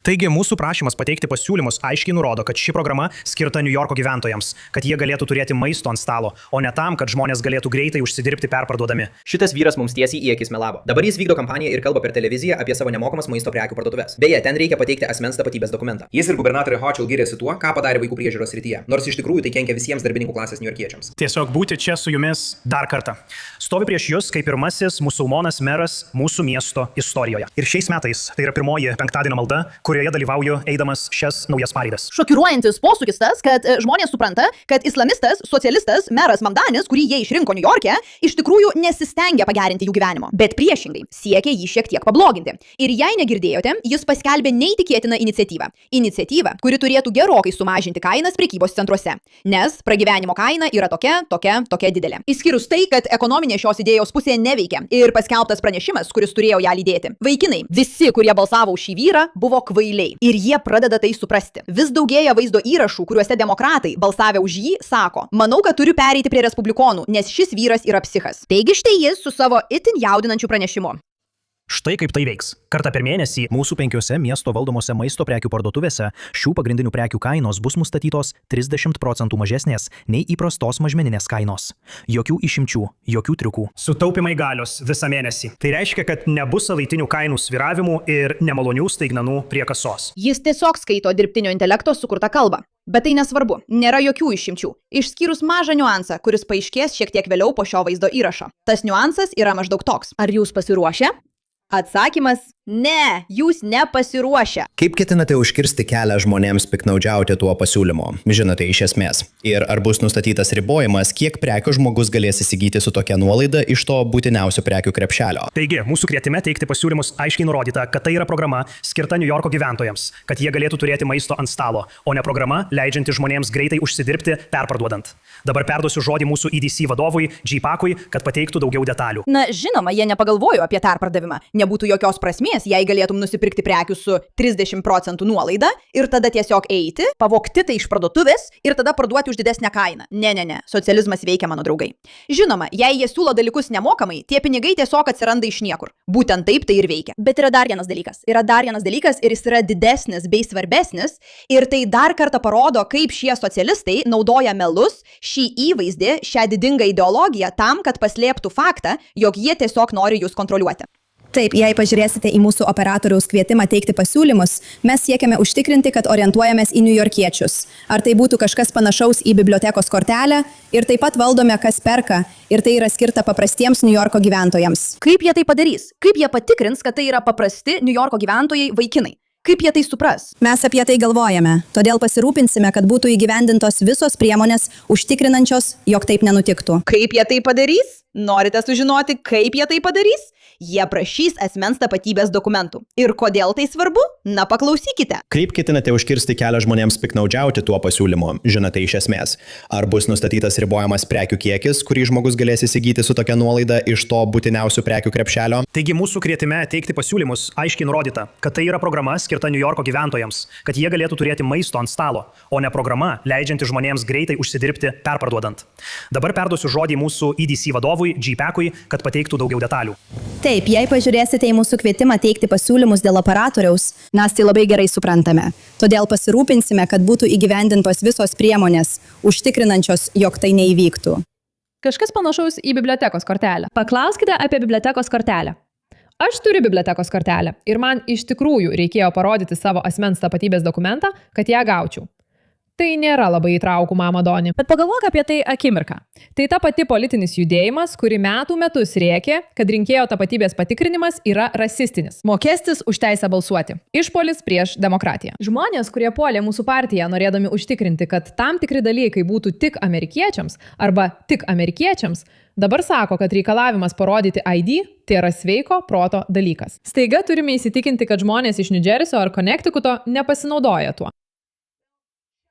Taigi mūsų prašymas pateikti pasiūlymus aiškiai nurodo, kad ši programa skirta New Yorko gyventojams, kad jie galėtų turėti maisto ant stalo, o ne tam, kad žmonės galėtų greitai užsidirbti perparduodami. Šitas vyras mums tiesiai į akis melavo. Dabar jis vykdo kampaniją ir kalba per televiziją apie savo nemokamas maisto prekių parduotuves. Beje, ten reikia pateikti asmens tapatybės dokumentą. Jis ir gubernatorė Hochul giriasi tuo, ką padarė vaikų priežiūros srityje, nors iš tikrųjų tai kenkia visiems darbininkų klasės niujorkiečiams. Tiesiog būti čia su jumis dar kartą. Stovi prieš jūs kaip pirmasis musulmonas meras mūsų miesto istorijoje. Ir šiais metais tai yra pirmoji penktadienio malda, kurioje dalyvauju eidamas šias naujas pareigas. Šokiruojantis posūkis tas, kad žmonės supranta, kad islamistas, socialistas, meras Mamdanis, kurį jie išrinko Niujorke, iš tikrųjų nesistengia pagerinti jų gyvenimo, bet priešingai siekia jį šiek tiek pabloginti. Ir jei negirdėjote, jis paskelbė neįtikėtiną iniciatyvą. Iniciatyvą, kuri turėtų gerokai sumažinti kainas prekybos centruose, nes pragyvenimo kaina yra tokia didelė. Išskyrus tai, kad ekonominė šios idėjos pusė neveikia ir paskelbtas pranešimas, kuris turėjo ją lydėti. Vaikinai, visi, kurie balsavo už šį vyrą, buvo kvailiai. Ir jie pradeda tai suprasti. Vis daugėja vaizdo įrašų, kuriuose demokratai balsavę už jį sako: manau, kad turiu pereiti prie respublikonų, nes šis vyras yra psichas. Taigi štai jis su savo itin jaudinančiu pranešimu. Štai kaip tai veiks. Kartą per mėnesį mūsų 5 miesto valdomose maisto prekių parduotuvėse šių pagrindinių prekių kainos bus nustatytos 30% mažesnės nei įprastos mažmeninės kainos. Jokių išimčių, jokių triukų. Sutaupimai galios visą mėnesį. Tai reiškia, kad nebus savaitinių kainų svyravimų ir nemalonių staigmenų prie kasos. Jis tiesiog skaito dirbtinio intelekto sukurtą kalbą. Bet tai nesvarbu, nėra jokių išimčių, išskyrus mažą niuansą, kuris paaiškės šiek tiek vėliau po šio vaizdo įrašo. Tas niuansas yra maždaug toks. Ar jūs pasiruošę? Atsakymas – ne, jūs nepasiruošę. Kaip ketinate užkirsti kelią žmonėms piktnaudžiauti tuo pasiūlymu? Žinote, iš esmės. Ir ar bus nustatytas ribojimas, kiek prekių žmogus galės įsigyti su tokia nuolaida iš to būtiniausio prekių krepšelio? Taigi, mūsų kvietime teikti pasiūlymus aiškiai nurodyta, kad tai yra programa skirta New Yorko gyventojams, kad jie galėtų turėti maisto ant stalo, o ne programa leidžianti žmonėms greitai užsidirbti perparduodant. Dabar perduosiu žodį mūsų EDC vadovui Džipakui, kad pateiktų daugiau detalių. Na, žinoma, jie nepagalvojo apie perpardavimą. Nebūtų jokios prasmės, jei galėtum nusipirkti prekių su 30% nuolaida ir tada tiesiog eiti, pavogti tai iš parduotuvės ir tada parduoti už didesnę kainą. Ne. Socializmas veikia, mano draugai. Žinoma, jei jie siūlo dalykus nemokamai, tie pinigai tiesiog atsiranda iš niekur. Būtent taip tai ir veikia. Bet yra dar vienas dalykas. Ir jis yra didesnis bei svarbesnis. Ir tai dar kartą parodo, kaip šie socialistai naudoja melus, šį įvaizdį, šią didingą ideologiją tam, kad paslėptų faktą, jog jie tiesiog nori jūs kontroliuoti. Taip, jei pažiūrėsite į mūsų operatoriaus kvietimą teikti pasiūlymus, mes siekiame užtikrinti, kad orientuojamės į niujorkiečius. Ar tai būtų kažkas panašaus į bibliotekos kortelę ir taip pat valdome, kas perka, ir tai yra skirta paprastiems Niujorko gyventojams. Kaip jie tai padarys? Kaip jie patikrins, kad tai yra paprasti Niujorko gyventojai vaikinai? Kaip jie tai supras? Mes apie tai galvojame, todėl pasirūpinsime, kad būtų įgyvendintos visos priemonės užtikrinančios, jog taip nenutiktų. Kaip jie tai padarys? Norite sužinoti, kaip jie tai padarys? Jie prašys asmens tapatybės dokumentų. Ir kodėl tai svarbu? Na, paklausykite. Kaip ketinate užkirsti kelią žmonėms piktnaudžiauti tuo pasiūlymu? Žinote, iš esmės. Ar bus nustatytas ribojamas prekių kiekis, kurį žmogus galės įsigyti su tokia nuolaida iš to būtiniausių prekių krepšelio? Taigi mūsų kvietime teikti pasiūlymus aiškiai nurodyta, kad tai yra programa skirta New Yorko gyventojams, kad jie galėtų turėti maisto ant stalo, o ne programa leidžianti žmonėms greitai užsidirbti perparduodant. Dabar perduosiu žodį mūsų EDC vadovui Džipakui, kad pateiktų daugiau detalių. Taip, jei pažiūrėsite į mūsų kvietimą teikti pasiūlymus dėl operatoriaus, mes tai labai gerai suprantame. Todėl pasirūpinsime, kad būtų įgyvendintos visos priemonės, užtikrinančios, jog tai neįvyktų. Kažkas panašaus į bibliotekos kortelę. Paklauskite apie bibliotekos kortelę. Aš turiu bibliotekos kortelę ir man iš tikrųjų reikėjo parodyti savo asmens tapatybės dokumentą, kad ją gaučiau. Tai nėra labai įtraukų, mama Doni. Bet pagalvok apie tai akimirką. Tai ta pati politinis judėjimas, kuri metų metus rėkė, kad rinkėjo tapatybės patikrinimas yra rasistinis. Mokestis už teisę balsuoti. Išpolis prieš demokratiją. Žmonės, kurie puolė mūsų partiją, norėdami užtikrinti, kad tam tikri dalykai būtų tik amerikiečiams arba tik amerikiečiams, dabar sako, kad reikalavimas parodyti ID tai yra sveiko proto dalykas. Staiga turime įsitikinti, kad žmonės iš New Jersey ar Connecticuto nepasinaudoja tuo.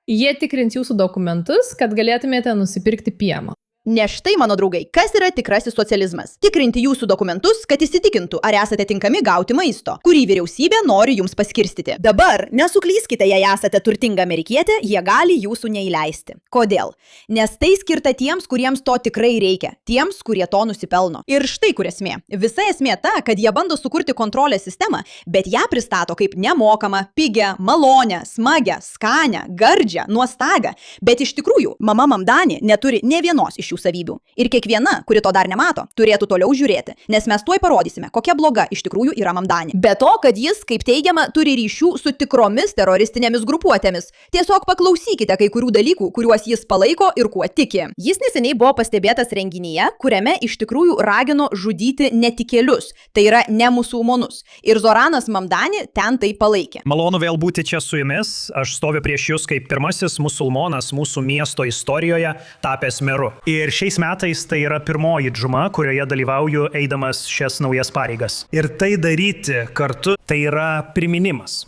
Jie tikrins jūsų dokumentus, kad galėtumėte nusipirkti pieno. Nes štai, mano draugai, kas yra tikrasis socializmas? Tikrinti jūsų dokumentus, kad įsitikintų, ar esate tinkami gauti maisto, kurį vyriausybė nori jums paskirstyti. Dabar nesuklyskite, jei esate turtinga amerikietė, jie gali jūsų neįleisti. Kodėl? Nes tai skirta tiems, kuriems to tikrai reikia, tiems, kurie to nusipelno. Ir štai kur esmė. Visa esmė ta, kad jie bando sukurti kontrolės sistemą, bet ją pristato kaip nemokamą, pigią, malonę, smagę, skanę, gardžią, nuostabią. Bet iš tikrųjų, mama Mamdani neturi nė vienos iš šių savybių. Ir kiekviena, kuri to dar nemato, turėtų toliau žiūrėti, nes mes tuoj parodysime, kokia bloga iš tikrųjų yra Mamdani. Be to, kad jis, kaip teigiama, turi ryšių su tikromis teroristinėmis grupuotėmis. Tiesiog paklausykite kai kurių dalykų, kuriuos jis palaiko ir kuo tiki. Jis neseniai buvo pastebėtas renginyje, kuriame iš tikrųjų ragino žudyti netikėlius, tai yra ne musulmonus. Ir Zoranas Mamdani ten tai palaikė. Malonu vėl būti čia su jumis. Aš stoviu prieš jūs kaip pirmasis musulmonas mūsų miesto istorijoje tapęs meru. Ir šiais metais tai yra pirmoji džuma, kurioje dalyvauju eidamas šias naujas pareigas. Ir tai daryti kartu tai yra priminimas.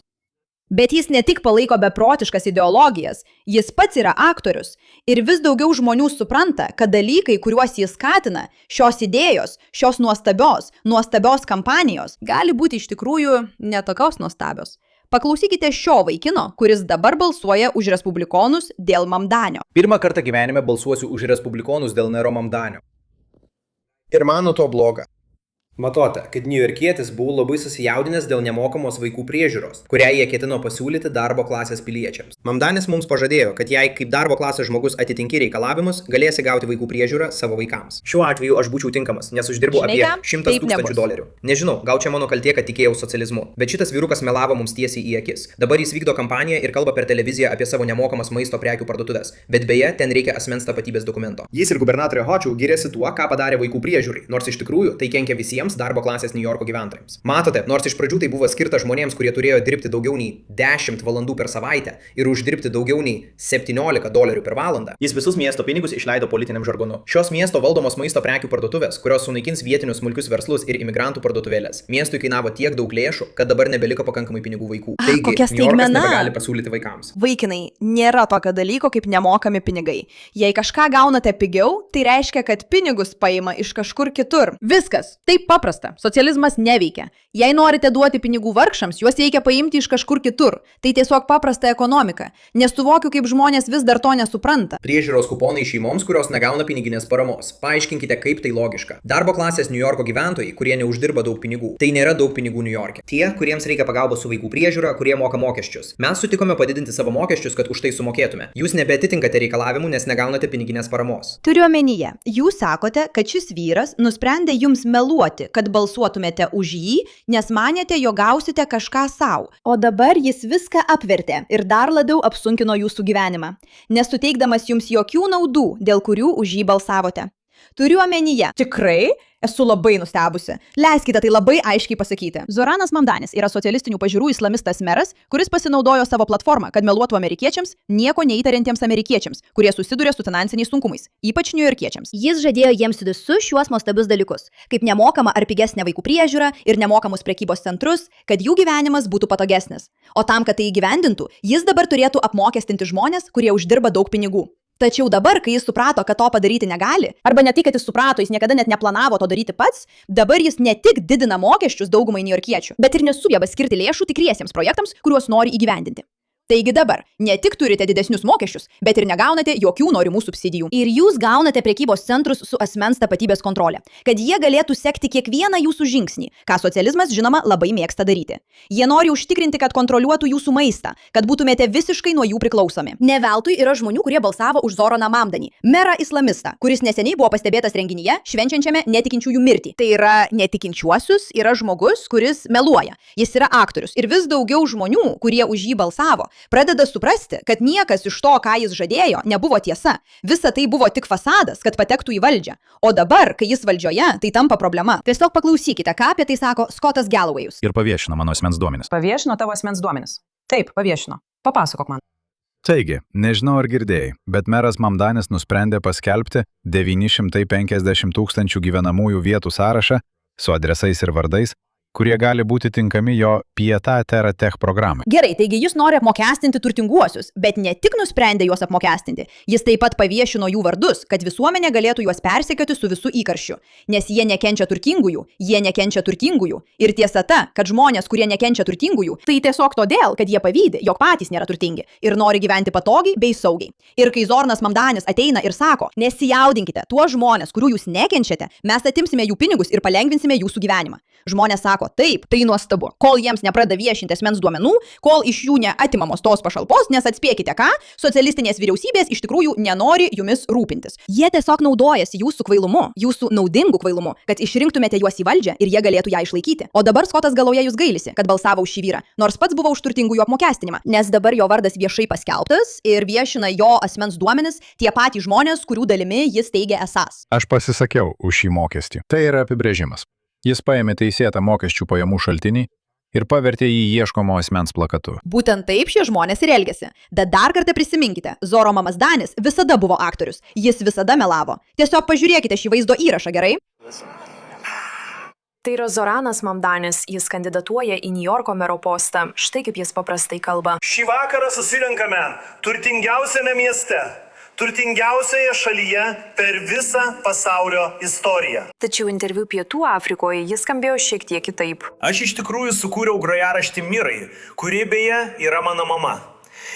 Bet jis ne tik palaiko beprotiškas ideologijas, jis pats yra aktorius. Ir vis daugiau žmonių supranta, kad dalykai, kuriuos jis skatina, šios idėjos, šios nuostabios kampanijos, gali būti iš tikrųjų netokios nuostabios. Paklausykite šio vaikino, kuris dabar balsuoja už respublikonus dėl Mamdanio. Pirmą kartą gyvenime balsuosiu už respublikonus dėl mero Mamdanio. Ir man nuo to bloga. Matote, kad niujorkietis buvo labai susijaudinęs dėl nemokamos vaikų priežiūros, kurią jie ketino pasiūlyti darbo klasės piliečiams. Mamdanis mums pažadėjo, kad jei kaip darbo klasės žmogus atitinki reikalavimus, galėsi gauti vaikų priežiūrą savo vaikams. Šiuo atveju aš būčiau tinkamas, nes uždirbu apie $100 000. Nežinau, gal čia mano kaltė, kad tikėjau socializmu, bet šitas vyrukas melavo mums tiesiai į akis. Dabar jis vykdo kampaniją ir kalba per televiziją apie savo nemokamas maisto prekių parduotuves, bet beje, ten reikia asmens tapatybės dokumento. Jis ir gubernatorė Hochul giriasi tuo, ką padarė vaikų priežiūrai, nors iš tikrųjų tai kenkia visiems darbo klasės New Yorko gyventojams. Matote, nors iš pradžių tai buvo skirta žmonėms, kurie turėjo dirbti daugiau nei 10 valandų per savaitę ir uždirbti daugiau nei $17 per valandą, jis visus miesto pinigus išleido politiniam žargonu. Šios miesto valdomos maisto prekių parduotuvės, kurios sunaikins vietinius smulkius verslus ir imigrantų parduotuvėlės, miestui kainavo tiek daug lėšų, kad dabar nebeliko pakankamai pinigų vaikų. Taigi, New Yorkas nebegali pasiūlyti vaikams. Vaikinai, nėra tokio dalyko kaip nemokami pinigai. Jei kažką gaunate pigiau, tai reiškia, kad pinigus paima iš kažkur kitur. Viskas. Taip paprasta. Socializmas neveikia. Jei norite duoti pinigų vargšams, juos reikia paimti iš kažkur kitur. Tai tiesiog paprasta ekonomika. Nesuvokiu, kaip žmonės vis dar to nesupranta. Priežiūros kuponai šeimoms, kurios negauna piniginės paramos. Paaiškinkite, kaip tai logiška. Darbo klasės New Yorko gyventojai, kurie neuždirba daug pinigų. Tai nėra daug pinigų New Yorke. Tie, kuriems reikia pagalbos su vaikų priežiūra, kurie moka mokesčius. Mes sutikome padidinti savo mokesčius, kad už tai sumokėtume. Jūs nebeatitinkate reikalavimų, nes negaunate piniginės paramos. Turiu omenyje, jūs sakote, kad šis vyras nusprendė jums meluoti, kad balsuotumėte už jį, nes manėte, jo gausite kažką savo. O dabar jis viską apvertė ir dar labiau apsunkino jūsų gyvenimą, nesuteikdamas jums jokių naudų, dėl kurių už jį balsavote. Turiu omenyje. Tikrai? Esu labai nustebusi. Leiskite tai labai aiškiai pasakyti. Zoranas Mamdanis yra socialistinių pažiūrų islamistas meras, kuris pasinaudojo savo platformą, kad meluotų amerikiečiams, nieko neįtariantiems amerikiečiams, kurie susiduria su finansiniais sunkumais, ypač niujorkiečiams. Jis žadėjo jiems visus šiuos nuostabius dalykus, kaip nemokamą ar pigesnę vaikų priežiūrą ir nemokamus prekybos centrus, kad jų gyvenimas būtų patogesnis. O tam, kad tai įgyvendintų, jis dabar turėtų apmokestinti žmonės, kurie uždirba daug pinigų. Tačiau dabar, kai jis suprato, kad to padaryti negali, arba ne tai, kad jis suprato, jis niekada net neplanavo to daryti pats, dabar jis ne tik didina mokesčius daugumai niujorkiečių, bet ir nesugeba skirti lėšų tikriesiems projektams, kuriuos nori įgyvendinti. Taigi dabar ne tik turite didesnius mokesčius, bet ir negaunate jokių norimų subsidijų. Ir jūs gaunate prekybos centrus su asmens tapatybės kontrolė, kad jie galėtų sekti kiekvieną jūsų žingsnį, ką socializmas, žinoma, labai mėgsta daryti. Jie nori užtikrinti, kad kontroliuotų jūsų maistą, kad būtumėte visiškai nuo jų priklausomi. Ne veltui yra žmonių, kurie balsavo už Zoraną Mamdanį, merą islamistą, kuris neseniai buvo pastebėtas renginyje švenčiančiame netikinčiųjų mirtį. Tai yra netikinčiuosius, yra žmogus, kuris meluoja. Jis yra aktorius ir vis daugiau žmonių, kurie už jį balsavo, pradeda suprasti, kad niekas iš to, ką jis žadėjo, nebuvo tiesa. Visa tai buvo tik fasadas, kad patektų į valdžią. O dabar, kai jis valdžioje, tai tampa problema. Tiesiog paklausykite, ką apie tai sako Scottas Galloway'us. Ir paviešino mano asmens duomenis. Paviešino tavo asmens duomenis. Taip, paviešino. Papasakok man. Taigi, nežinau ar girdėjai, bet meras Mamdanis nusprendė paskelbti 950 000 gyvenamųjų vietų sąrašą su adresais ir vardais, kurie gali būti tinkami jo Pieta Terra Tech programai. Gerai, taigi jis nori apmokestinti turtinguosius, bet ne tik nusprendė juos apmokestinti, jis taip pat paviešino jų vardus, kad visuomenė galėtų juos persekioti su visu įkarščiu, nes jie nekenčia turtingųjų, Ir tiesa ta, kad žmonės, kurie nekenčia turtingųjų, tai tiesiog todėl, kad jie pavydi, jog patys nėra turtingi ir nori gyventi patogiai bei saugiai. Ir kai Zoranas Mamdanis ateina ir sako, nesijaudinkite, tuos žmonės, kurių jūs nekenčiate, mes atimsime jų pinigus ir palengvinsime jūsų gyvenimą. Žmonės sako, taip, tai nuostabu. Kol jiems nepradeda viešinti asmens duomenų, kol iš jų neatimamos tos pašalpos, nes atspėkite ką, socialistinės vyriausybės iš tikrųjų nenori jumis rūpintis. Jie tiesiog naudojasi jūsų kvailumu, jūsų naudingu kvailumu, kad išrinktumėte juos į valdžią ir jie galėtų ją išlaikyti. O dabar Skotas galvoje jūs gailisi, kad balsavo už šį vyrą, nors pats buvo už turtingųjų apmokestinimą, nes dabar jo vardas viešai paskelbtas ir viešina jo asmens duomenis tie patys žmonės, kurių dalimi jis teigia esąs. Aš pasisakiau už šį mokestį. Tai yra apibrėžimas. Jis paėmė teisėtą mokesčių pajamų šaltinį ir pavertė jį ieškomo asmens plakatu. Būtent taip šie žmonės ir elgėsi. Bet dar kartą prisiminkite, Zoro Mamdanis visada buvo aktorius, jis visada melavo. Tiesiog pažiūrėkite šį vaizdo įrašą, gerai? Tai yra Zoranas Mamdanis, jis kandidatuoja į Niujorko mero postą. Štai kaip jis paprastai kalba. Šį vakarą susirinkame turtingiausiame mieste, turtingiausioje šalyje per visą pasaulio istoriją. Tačiau interviu Pietų Afrikoje jis skambėjo šiek tiek kitaip. Aš iš tikrųjų sukūriau grojaraštį Mirai, kuri beje yra mano mama.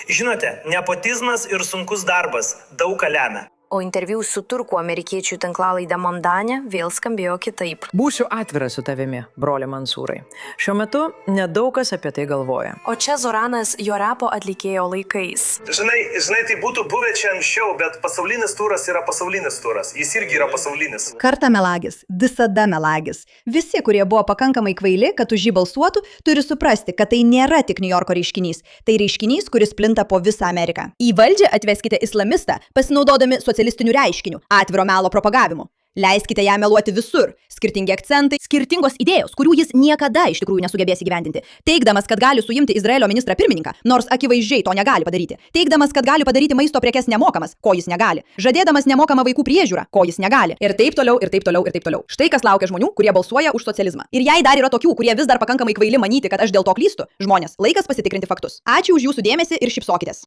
Žinote, nepotizmas ir sunkus darbas daug ką lemia. O interviu su turkų amerikiečių tinklalaide Mamdane vėl skambėjo kitaip. Būsiu atviras su tavimi, broli Mansūrai. Šiuo metu nedaug kas apie tai galvoja. O čia Zoranas jo rapo atlikėjo laikais. Žinai, tai būtų buvę čia anksčiau, bet pasaulinis turas yra pasaulinis turas. Jis irgi yra pasaulinis. Kartą melagis, visada melagis. Visi, kurie buvo pakankamai kvaili, kad už jį balsuotų, turi suprasti, kad tai nėra tik Niujorko reiškinys. Tai reiškinys, kuris plinta po visą Ameriką. Į valdžią atveskite islamistą, pasinaudodami socialistinių reiškinių, atviro melo propagavimu. Leiskite ją meluoti visur. Skirtingi akcentai, skirtingos idėjos, kurių jis niekada iš tikrųjų nesugebės įgyvendinti. Teigdamas, kad gali suimti Izraelio ministrą pirmininką, nors akivaizdžiai to negali padaryti. Teigdamas, kad gali padaryti maisto prekes nemokamas, ko jis negali. Žadėdamas nemokamą vaikų priežiūrą, ko jis negali. Ir taip toliau, ir taip toliau, ir taip toliau. Štai kas laukia žmonių, kurie balsuoja už socializmą. Ir jei dar yra tokių, kurie vis dar pakankamai kvaili manyti, kad aš dėl to klystu, žmonės, laikas pasitikrinti faktus. Ačiū už jūsų dėmesį ir šypsokitės.